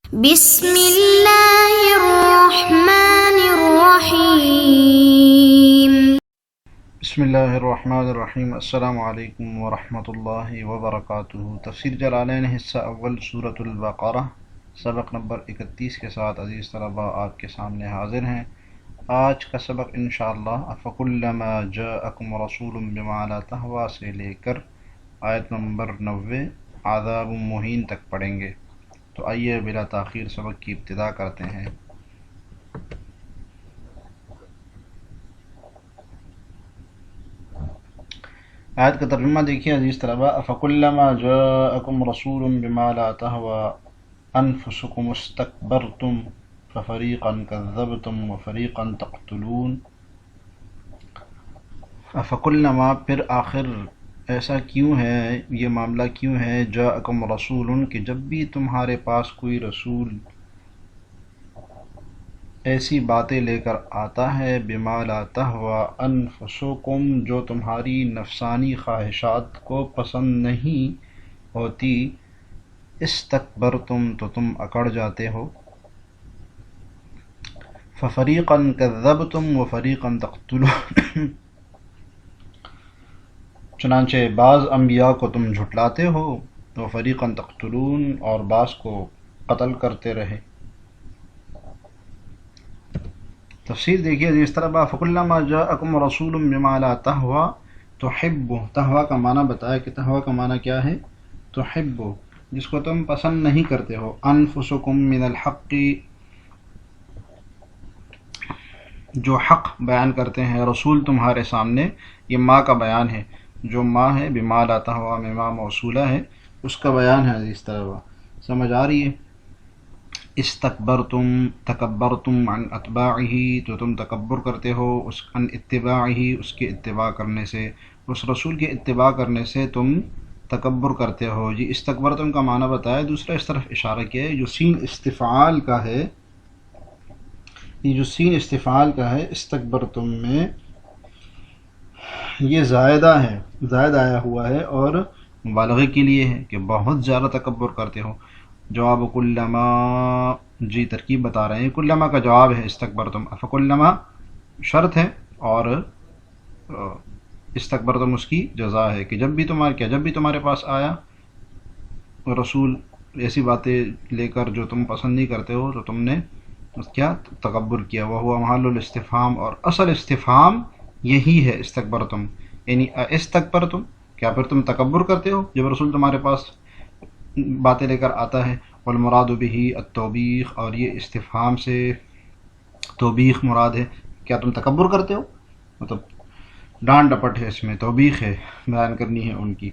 بسم اللہ الرحمن الرحیم۔ بسم اللہ الرحمن الرحیم۔ السلام علیکم ورحمۃ اللہ وبرکاتہ۔ تفسیر جلالین حصہ اول سورۃ البقرہ سبق نمبر 31 کے ساتھ عزیز طلباء آپ کے سامنے حاضر ہیں۔ آج کا سبق انشاءاللہ افکلما جاءکم رسول بما لا تہوی سے لے کر آیت نمبر 90 عذاب مہین تک پڑھیں گے۔ تو آئیے بلا تاخیر سبق کی ابتدا کرتے ہیں۔ آیت کا ترجمہ دیکھیے عزیز طلباء۔ افکلما جاءکم رسول بما لا تہوی انفسکم استکبرتم ففریقا کذبتم وفریقا تقتلون۔ افکلما پھر آخر ایسا کیوں ہے، یہ معاملہ کیوں ہے، جاءکم رسول کہ جب بھی تمہارے پاس کوئی رسول ایسی باتیں لے کر آتا ہے، بما لا تہوی انفسکم جو تمہاری نفسانی خواہشات کو پسند نہیں ہوتی، استکبرتم تو تم اکڑ جاتے ہو، ففریقا کذبتم وفریقا تقتلون چنانچہ بعض انبیاء کو تم جھٹلاتے ہو، وفریقا تقتلون اور بعض کو قتل کرتے رہے۔ تفسیر دیکھیے عزیز طلباء۔ فکلما جاءکم رسول بما لا تہوی تحب، تہوی کا معنی بتایا کہ تہوی کا معنی کیا ہے، تحب جس کو تم پسند نہیں کرتے ہو، انفسکم من الحق جو حق بیان کرتے ہیں رسول تمہارے سامنے، یہ ماں کا بیان ہے، جو ماں ہے بما لا تہوی میں ماں موصولہ ہے، اس کا بیان ہے عزیز طلباء، سمجھ آ رہی ہے۔ استکبرتم تکبرتم عن اتباعہ تو تم تکبر کرتے ہو اس عن اتباعہ اس کے اتباع کرنے سے، اس رسول کے اتباع کرنے سے تم تکبر کرتے ہو۔ جی استکبرتم کا معنی بتایا، دوسرا اس طرف اشارہ کیا ہے، جو سین استفعال کا ہے، یہ جو سین استفعال کا ہے استکبرتم میں یہ زائدہ ہے، زائد آیا ہوا ہے اور مبالغے کے لیے ہے کہ بہت زیادہ تکبر کرتے ہو۔ جواب کلما، جی ترکیب بتا رہے ہیں، کلما کا جواب ہے استکبرتم، افکلما شرط ہے اور استکبرتم اس کی جزا ہے کہ جب بھی تمہارے پاس آیا رسول ایسی باتیں لے کر جو تم پسند نہیں کرتے ہو تو تم نے کیا تکبر کیا، وہ محل الاستفہام، اور اصل استفہام یہی ہے استکبرتم، یعنی استکبرتم کیا پھر تم تکبر کرتے ہو جب رسول تمہارے پاس باتیں لے کر آتا ہے، والمراد بہ التوبیخ، اور یہ استفہام سے توبیخ مراد ہے، کیا تم تکبر کرتے ہو، مطلب ڈانٹ ڈپٹ ہے، اس میں توبیخ ہے، بیان کرنی ہے ان کی۔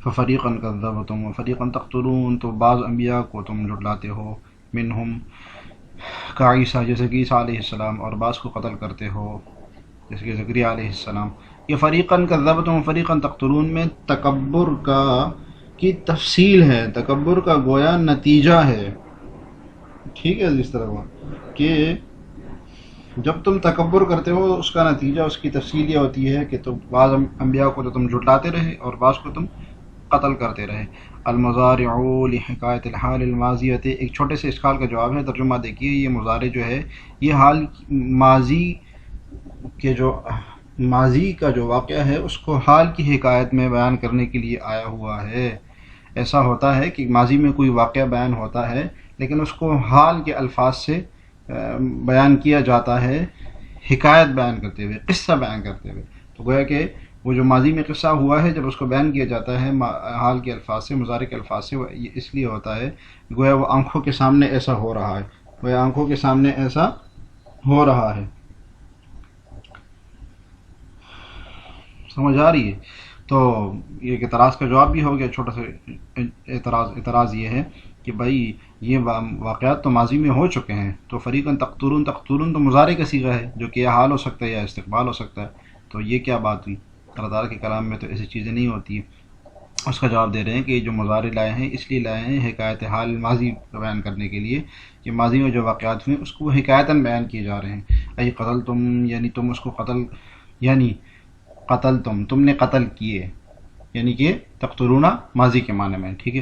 ففریقا کذبتم وفریقا تقتلون تو بعض انبیاء کو تم جھٹلاتے ہو، منہم کا عیسیٰ جیسے کہ عیسیٰ علیہ السلام، اور بعض کو قتل کرتے ہو جیسے کہ زکریہ علیہ السلام۔ یہ فریقاً کذبتم و فریقاً تقتلون میں تکبر کی تفصیل ہے، تکبر کا گویا نتیجہ ہے، ٹھیک ہے اس طرح کہ جب تم تکبر کرتے ہو اس کا نتیجہ، اس کی تفصیل یہ ہوتی ہے کہ تو بعض انبیاء کو تو تم جھٹلاتے رہے اور بعض کو تم قتل کرتے رہے۔ المضارع لحکایت الحال الماضیۃ، ایک چھوٹے سے اشکال کا جواب ہے، ترجمہ دیکھیے۔ یہ مضارع جو ہے یہ حال ماضی کا جو واقعہ ہے اس کو حال کی حکایت میں بیان کرنے کے لیے آیا ہوا ہے۔ ایسا ہوتا ہے کہ ماضی میں کوئی واقعہ بیان ہوتا ہے لیکن اس کو حال کے الفاظ سے بیان کیا جاتا ہے، حکایت بیان کرتے ہوئے، قصہ بیان کرتے ہوئے، تو گویا کہ وہ جو ماضی میں قصہ ہوا ہے جب اس کو بیان کیا جاتا ہے حال کے الفاظ سے، مضارع کے الفاظ سے، یہ اس لیے ہوتا ہے گویا وہ آنکھوں کے سامنے ایسا ہو رہا ہے، گویا آنکھوں کے سامنے ایسا ہو رہا ہے، سمجھ آ رہی ہے۔ تو یہ ایک اعتراض کا جواب بھی ہو گیا، چھوٹا سا اعتراض یہ ہے کہ بھائی یہ واقعات تو ماضی میں ہو چکے ہیں، تو فریقاً تقتلون تو مضارع کا صیغہ ہے جو کہ یا حال ہو سکتا ہے یا استقبال ہو سکتا ہے، تو یہ کیا بات ہوئی، اللہ تعالیٰ کے کلام میں تو ایسی چیزیں نہیں ہوتی ہیں۔ اس کا جواب دے رہے ہیں کہ یہ جو مضارع لائے ہیں اس لیے لائے ہیں حکایت حال ماضی بیان کرنے کے لیے، کہ ماضی میں جو واقعات ہوئے اس کو حکایتاً بیان کیے جا رہے ہیں۔ ای قتل تم، یعنی تم اس کو قتل تم نے قتل کیے، یعنی کہ تقتلون ماضی کے معنی میں، ٹھیک ہے،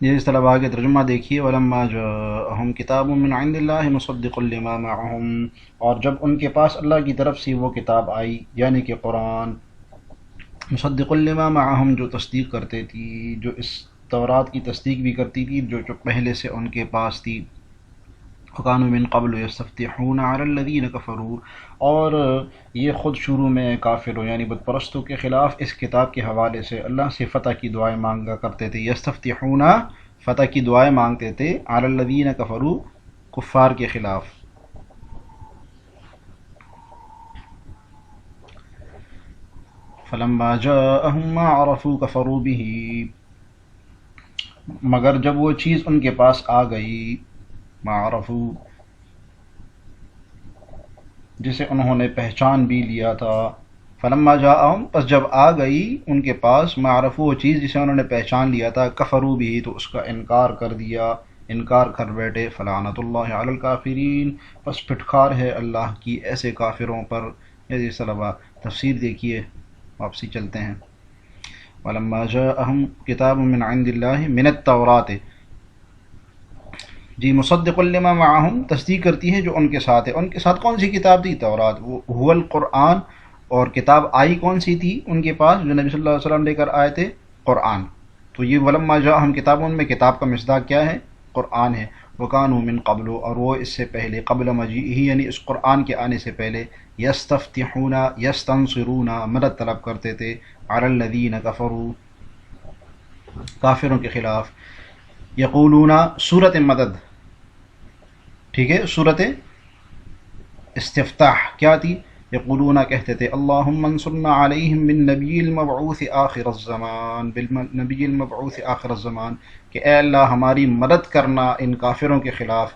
یہ اس طرح آگے ترجمہ دیکھیے، وَلَمَّا جَاءَهُمْ كِتَابٌ مِّنْ عِندِ اللَّهِ مُصَدِّقٌ لِّمَا مَعَهُمْ، اور جب ان کے پاس اللہ کی طرف سے وہ کتاب آئی یعنی کہ قرآن، مصدق لما معہم جو تصدیق کرتے تھی، جو اس تورات کی تصدیق بھی کرتی تھی جو پہلے سے ان کے پاس تھی، وَكَانُوا مِن قَبْلُ يَسْتَفْتِحُونَ عَلَى الَّذِينَ كَفَرُوا، اور یہ خود شروع میں کافروں یعنی بت پرستوں کے خلاف اس کتاب کے حوالے سے اللہ سے فتح کی دعائیں مانگا کرتے تھے، یستفتحون فتح کی دعائیں مانگتے تھے، علی الذین کفروا کفار کے خلاف۔ فلما جاءهم ما عرفوا كفروا به، مگر جب وہ چیز ان کے پاس آ گئی، ما عرفوا جسے انہوں نے پہچان بھی لیا تھا، فلما جاءهم پس جب آ گئی ان کے پاس، ما عرفوا وہ چیز جسے انہوں نے پہچان لیا تھا، کفروا به تو اس کا انکار کر دیا، انکار کر بیٹھے، فلعنت اللہ علی الکافرین پس پھٹکار ہے اللہ کی ایسے کافروں پر۔ یہ طلبہ تفسیر دیکھیے، واپسی چلتے ہیں۔ وَلَمَّا جَاءَهُمْ كِتَابٌ مِّنْ عِندِ اللَّهِ مِنَ التَّوْرَاتِ، جی مصدق لما معہم تصدیق کرتی ہے جو ان کے ساتھ ہے۔ ان کے ساتھ کون سی کتاب تھی؟ تورات، وہ هو القرآن، اور کتاب آئی کون سی تھی ان کے پاس جو نبی صلی اللہ علیہ وسلم لے کر آئے تھے؟ قرآن۔ تو یہ وَلَمَّا جَاءَهُمْ كِتَابٌ میں کتاب کا مصداق کیا ہے؟ قرآن ہے۔ وَكَانُوا مِن قَبْلُ اور وہ اس سے پہلے، قبل مجیئہ یعنی اس قرآن کے آنے سے پہلے، یستفتحون یستنصرون مدد طلب کرتے تھے، علی الذین کفروا کافروں کے خلاف، یقولون صورت مدد، ٹھیک ہے، صورت استفتاح کیا تھی؟ یقولون کہتے تھے، اللہم انصرنا علیہم بالنبی المبعوث آخر الزمان، بالنبی المبعوث آخر الزمان، کہ اے اللہ ہماری مدد کرنا ان کافروں کے خلاف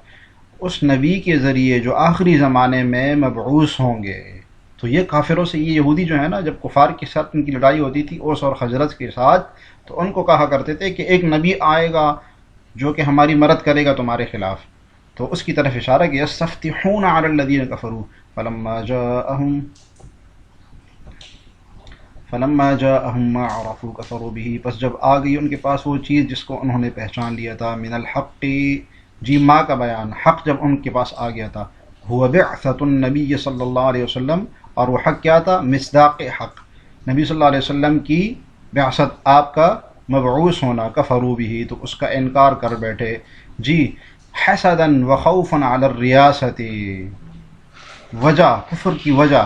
اس نبی کے ذریعے جو آخری زمانے میں مبعوث ہوں گے۔ تو یہ کافروں سے، یہ یہودی جو ہے نا، جب کفار کے ساتھ ان کی لڑائی ہوتی تھی اوس اور خزرج کے ساتھ، تو ان کو کہا کرتے تھے کہ ایک نبی آئے گا جو کہ ہماری مدد کرے گا تمہارے خلاف، تو اس کی طرف اشارہ کہ یستفتحون علی الذین کفروا فلما جاءهم ما عرفوا كفروا به، پس جب آ گئی ان کے پاس وہ چیز جس کو انہوں نے پہچان لیا تھا، من الحق، جی ماں کا بیان، حق جب ان کے پاس آ گیا تھا، هو بعثۃ النبی صلی اللہ علیہ وسلم، اور وہ حق کیا تھا؟ مصداق حق، نبی صلی اللہ علیہ وسلم کی بعثت، آپ کا مبعوث ہونا، کفروا به تو اس کا انکار کر بیٹھے، جی حسدا وخوفا علی الریاست، وجہ کفر کی وجہ،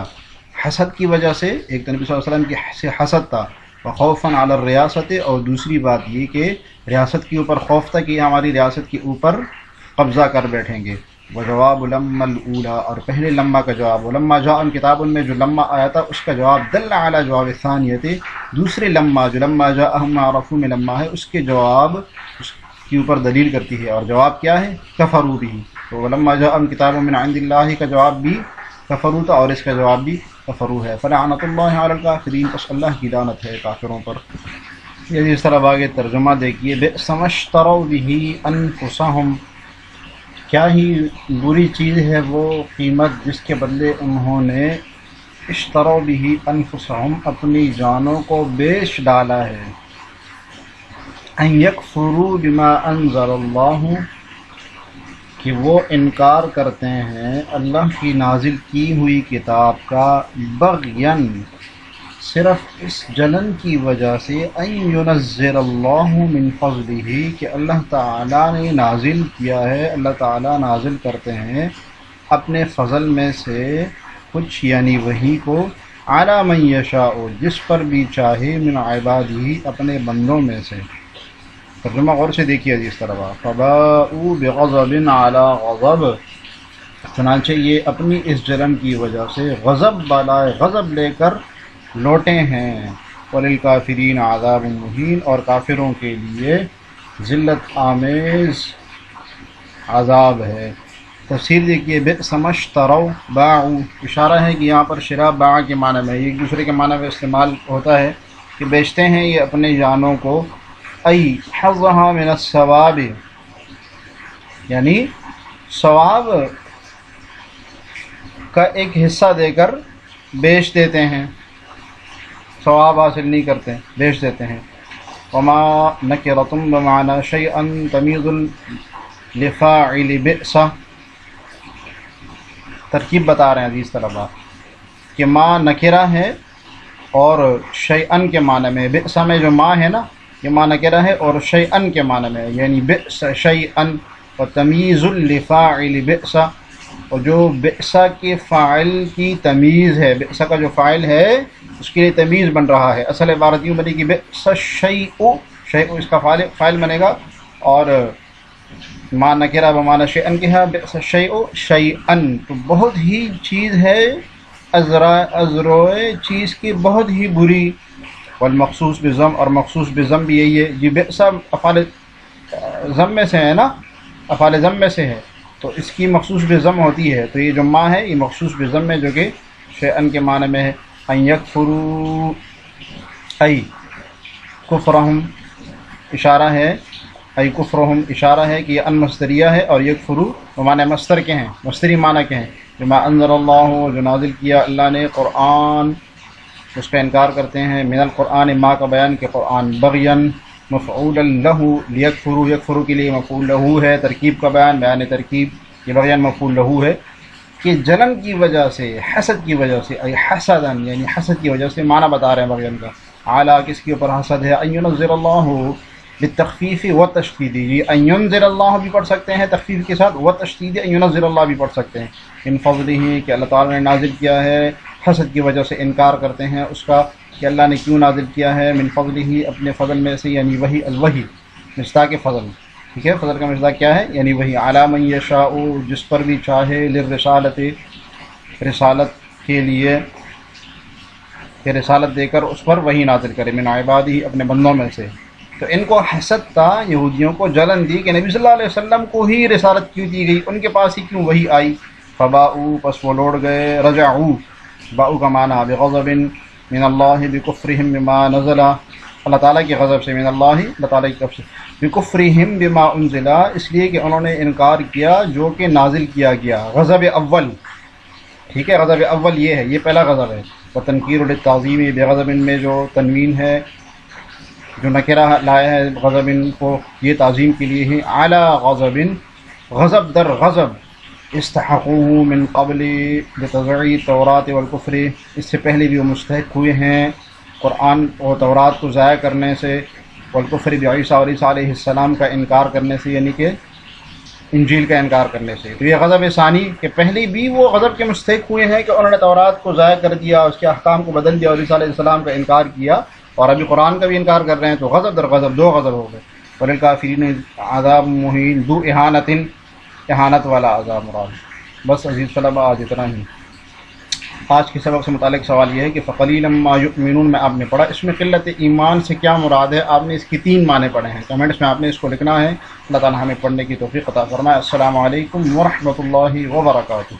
حسد کی وجہ سے، ایک تو نبی صلی اللہ علیہ وسلم کی سے حسد تھا، وخوفا علی الریاست، اور دوسری بات یہ کہ ریاست کے اوپر خوف تھا کہ یہ ہماری ریاست کے اوپر قبضہ کر بیٹھیں گے۔ وجواب لما الاولی، اور پہلے لما کا جواب، ولما جاء کتاب میں جو لما آیا تھا اس کا جواب، دل علی جواب ثانیت، دوسرے لما جو لما جاءہم ما عرفوا میں لما ہے، اس کے جواب اس کے اوپر دلیل کرتی ہے، اور جواب کیا ہے؟ کفروا به، تو ولما جاء کتاب من عند اللہ کا جواب بھی کفروا تھا، اور اس کا جواب بھی کفروا ہے۔ فلعنت اللہ علی الکافرین، پس اللہ کی لعنت ہے کافروں پر۔ یہ اس طرح آگے ترجمہ دیکھیے، بئس ما اشتروا به انفسهم، کیا ہی بری چیز ہے وہ قیمت جس کے بدلے انہوں نے اشتروا به انفسهم اپنی جانوں کو بیچ ڈالا ہے، ان یکفروا بما انزل اللہ، کہ وہ انکار کرتے ہیں اللہ کی نازل کی ہوئی کتاب کا، بغین صرف اس جلن کی وجہ سے، ان ینزل اللہ من فضلہ کہ اللہ تعالیٰ نے نازل کیا ہے، اللہ تعالیٰ نازل کرتے ہیں اپنے فضل میں سے کچھ یعنی وحی کو، علی من یشاء جس پر بھی چاہے، من عبادہ اپنے بندوں میں سے۔ ترجمہ غور سے دیکھیے اس طرح، فباؤوا بغضب علی غضب، چنانچہ یہ اپنی اس جلن کی وجہ سے غضب بالائے غضب لے کر لوٹے ہیں، وللکافرین عذاب مہین، اور کافروں کے لیے ذلت آمیز عذاب ہے۔ تفسیر دیکھیے، بئس ما اشتروا، باعوا، اشارہ ہے کہ یہاں پر شراء باع کے معنی میں، ایک دوسرے کے معنی میں استعمال ہوتا ہے کہ بیچتے ہیں یہ اپنے جانوں کو، ای حظها من الثواب، یعنی ثواب کا ایک حصہ دے کر بیچ دیتے ہیں، ثواب حاصل نہیں کرتے، بیچ دیتے ہیں۔ وما نکرۃ بمعنی شیئا تمیز لفاعل بئس. ترکیب بتا رہے ہیں عزیز طلباء کہ ما نکرہ ہے اور شیئن کے معنی میں. بئس میں جو ما ہے نا یہ ما نکرہ ہے اور شیئن کے معنی میں یعنی بئس شیئن. اور تمیز لفاعل بئس اور جو بئس کے فاعل کی تمیز ہے، بئس کا جو فاعل ہے اس کے لیے تمیز بن رہا ہے. اصل عبارت یوں بنے گی بئس الشیء، شیء اس کا فاعل بنے گا اور ما نکرہ بمعنی شیئن کے ہے بئس الشیء شیئن. تو بہت ہی چیز ہے ازروئے چیز کی بہت ہی بری. والمخصوص بضم اور مخصوص بضم بھی یہی ہے. یہ بئس افعال ضم میں سے ہے نا، افعال ضم میں سے ہے تو اس کی مخصوص بضم ہوتی ہے. تو یہ جو ما ہے یہ مخصوص بضم ہے جو کہ شیئن کے معنی میں ہے. ان یکفروا ای کفرہم اشارہ ہے، ای کفرہم اشارہ ہے کہ یہ ان مصدریہ ہے اور یکفروا وہ معنی مصدر کے ہیں، مصدری معنی کے ہیں. بما انزل اللہ جو نازل کیا اللہ نے قرآن اس کا انکار کرتے ہیں. من القرآن ما کا بیان کہ قرآن بغین مفعول لہ لیکفروا، یکفروا کے لیے مفعول لہ ہے. ترکیب کا بیان ترکیب یہ بغین مفعول لہ ہے کہ جلن کی وجہ سے، حسد کی وجہ سے، ای حسدن یعنی حسد کی وجہ سے معنی بتا رہے ہیں بغین کا. اعلیٰ کس کے اوپر حسد ہے؟ ان ینزل اللہ بالتخفیف والتشدید. یہ ان ینزل اللہ بھی پڑھ سکتے ہیں تخفیف کے ساتھ، والتشدید ان ینزل اللہ بھی پڑھ سکتے ہیں. من فضلہ کہ اللہ تعالیٰ نے نازل کیا ہے. حسد کی وجہ سے انکار کرتے ہیں اس کا کہ اللہ نے کیوں نازل کیا ہے. من فضلہ اپنے فضل میں سے یعنی وحی، الوحی مصداق فضل. ٹھیک ہے، فضل کا مصداق کیا ہے؟ یعنی وحی. علی من یشاء جس پر بھی چاہے، للرسالت رسالت کے لیے کہ رسالت دے کر اس پر وحی نازل کرے. من عبادہ اپنے بندوں میں سے. تو ان کو حسد تھا، یہودیوں کو جلن دی کہ نبی صلی اللہ علیہ وسلم کو ہی رسالت کیوں دی گئی، ان کے پاس ہی کیوں وحی آئی. فباؤ پس وہ لوٹ گئے، رجعوا باؤ کا معنی بغضب من اللہ بکفرہم بما نزل، اللہ تعالیٰ کے غضب سے، من اللہ اللہ تعالیٰ کی طرف سے، بکفرہم بما انزل اس لیے کہ انہوں نے انکار کیا جو کہ نازل کیا گیا. غضب اول، ٹھیک ہے، غضب اول یہ ہے، یہ پہلا غضب ہے. وتنکیر للتعظیم بغضب میں جو تنوین ہے جو نکرہ لایا ہے غضب کو یہ تعظیم کے لیے ہے. اعلی غضب غضب در غضب استحقوه من قبل بتضعی التورات والکفر اس سے پہلے بھی وہ مستحق ہوئے ہیں قرآن اور تورات کو ضائع کرنے سے، والکفر بعیسیٰ اور عیسیٰ علیہ السلام کا انکار کرنے سے یعنی کہ انجیل کا انکار کرنے سے. تو یہ غضب ثانی کہ پہلے بھی وہ غضب کے مستحق ہوئے ہیں کہ انہوں نے تورات کو ضائع کر دیا، اس کے احکام کو بدل دیا اور عیسیٰ علیہ السلام کا انکار کیا، اور ابھی قرآن کا بھی انکار کر رہے ہیں. تو غضب در غضب دو غضب ہو گئے. وللکافرین عذاب مہین ذو اہانت، اہانت والا عذاب مراد. بس عزیز طلباء آج اتنا ہی. آج کے سبق سے متعلق سوال یہ ہے کہ فقلیلا ما یؤمنون میں آپ نے پڑھا، اس میں قلت ایمان سے کیا مراد ہے؟ آپ نے اس کی 3 معنی پڑھے ہیں. کمنٹس میں آپ نے اس کو لکھنا ہے. اللہ تعالیٰ ہمیں پڑھنے کی توفیق عطا فرمائے. السلام علیکم ورحمۃ اللہ وبرکاتہ.